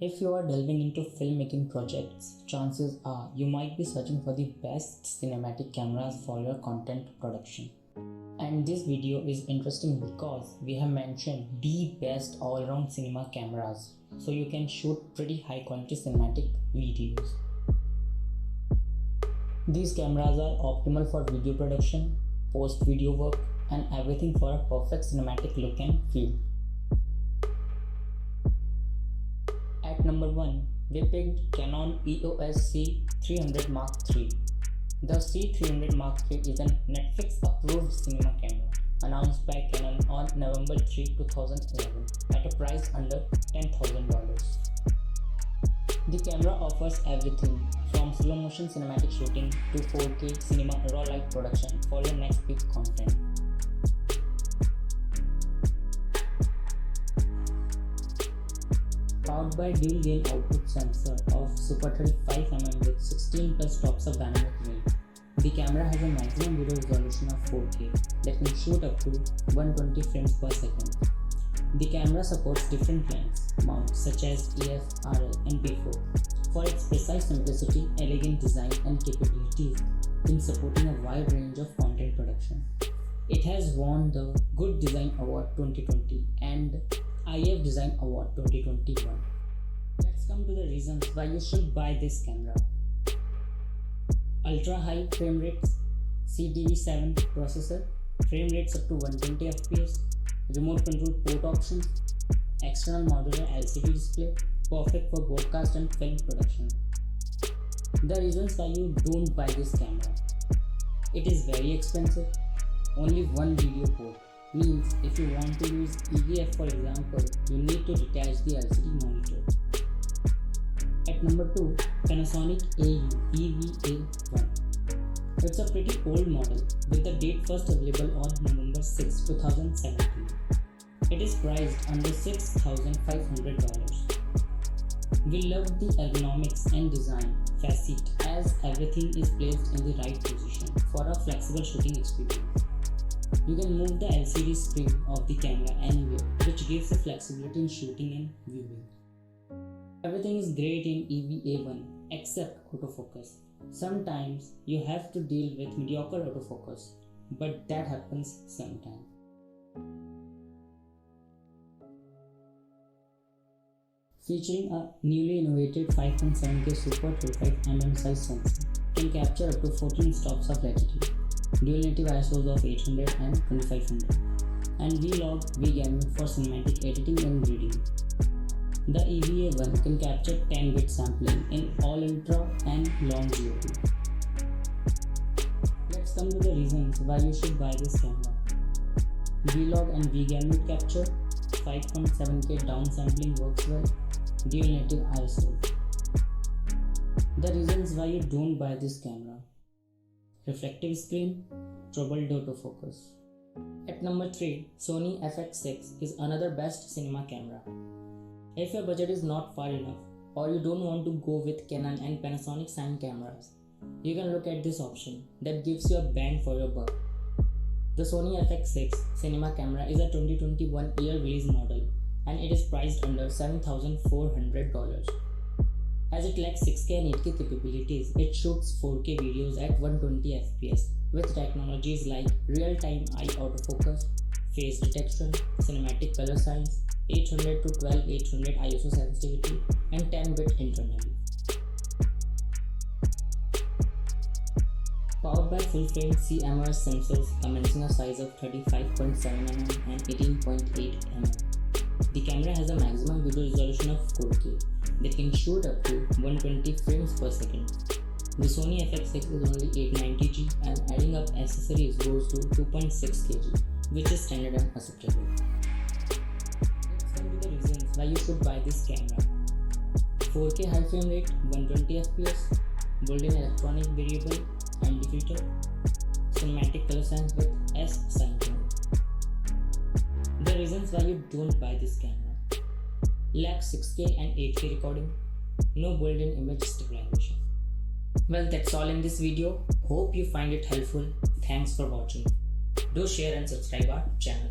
If you are delving into filmmaking projects, chances are you might be searching for the best cinematic cameras for your content production. And this video is interesting because we have mentioned the best all-round cinema cameras, so you can shoot pretty high-quality cinematic videos. These cameras are optimal for video production, post-video work, and everything for a perfect cinematic look and feel. At number 1, we picked Canon EOS C300 Mark III. The C300 Mark III is a Netflix-approved cinema camera announced by Canon on November 3, 2011 at a price under $10,000. The camera offers everything from slow-motion cinematic shooting to 4K cinema raw light production for your next big content. Powered by dual gain output sensor of Super 35mm with 16 plus stops of dynamic range, the camera has a maximum video resolution of 4K that can shoot up to 120 frames per second. The camera supports different lens mounts such as EF, RL, and P4 for its precise simplicity, elegant design, and capabilities in supporting a wide range of content production. It has won the Good Design Award 2020 and IF Design Award 2021. Let's come to the reasons why you should buy this camera. Ultra high frame rates, CDV7 processor, frame rates up to 120 fps, remote control port options, external modular LCD display, perfect for broadcast and film production. The reasons why you don't buy this camera. It is very expensive. Only one video port means if you want to use EVF for example, you need to detach the LCD monitor. At number 2, Panasonic EVA1. It's a pretty old model with the date first available on November 6, 2017. It is priced under $6,500. We love the ergonomics and design facet as everything is placed in the right position for a flexible shooting experience. You can move the LCD screen of the camera anywhere, which gives you flexibility in shooting and viewing. Everything is great in EVA1 except autofocus. Sometimes you have to deal with mediocre autofocus, but that happens sometimes. Featuring a newly innovated 5.7K Super 35mm size sensor, can capture up to 14 stops of latitude, dual native ISOs of 800 and 2500, and V-Log V-Gamut for cinematic editing and reading. The EVA1 can capture 10-bit sampling in all ultra and long GOP. Let's come to the reasons why you should buy this camera. V-Log and V-Gamut capture, 5.7K downsampling works well, dual native ISO. The reasons why you don't buy this camera. Reflective screen, troubled autofocus. At number 3, Sony FX6 is another best cinema camera. If your budget is not far enough or you don't want to go with Canon and Panasonic sign cameras, you can look at this option that gives you a bang for your buck. The Sony FX6 cinema camera is a 2021 year release model and it is priced under $7,400. As it lacks 6K and 8K capabilities, it shoots 4K videos at 120 fps with technologies like real-time eye autofocus, face detection, cinematic color science, 800 to 12800 ISO sensitivity, and 10-bit internally. Powered by full-frame CMOS sensors commencing a size of 35.7mm and 18.8mm. The camera has a maximum video resolution of 4K that can shoot up to 120 frames per second. The Sony FX6 is only 890G and adding up accessories goes to 2.6 kg, which is standard and acceptable. Let's come to the reasons why you should buy this camera. 4K high frame rate, 120 fps, built-in electronic variable and defeater, cinematic color science with S sign tone. The reasons why you don't buy this camera. Lacks 6K and 8K recording, no built-in image stabilization. Well, that's all in this video. Hope you find it helpful. Thanks for watching. Do share and subscribe our channel.